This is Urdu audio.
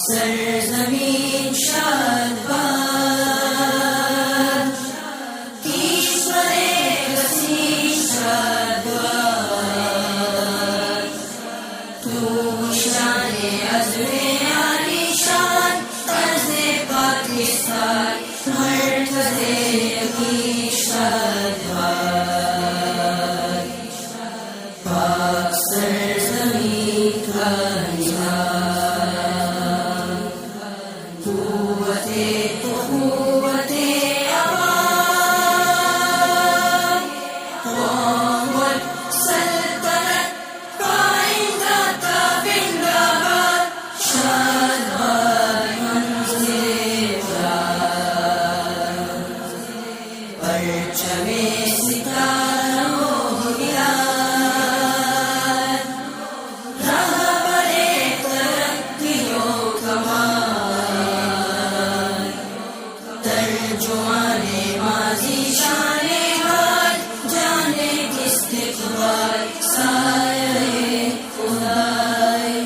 سرزمین شادباد کشور وسیع شادباد تو شان عزم عالی شان طرز پاکستان مرکز یقین شادباد پاک سرزمین کا نظام قوت عوام قوم سلطنت پائندہ تابندہ باد شادباد منزل بلاد پرچم ستاروں ہلال رہبر ترقیوں کمال ترجمان ماضی شان حال جانے استقبال سایہ خدائے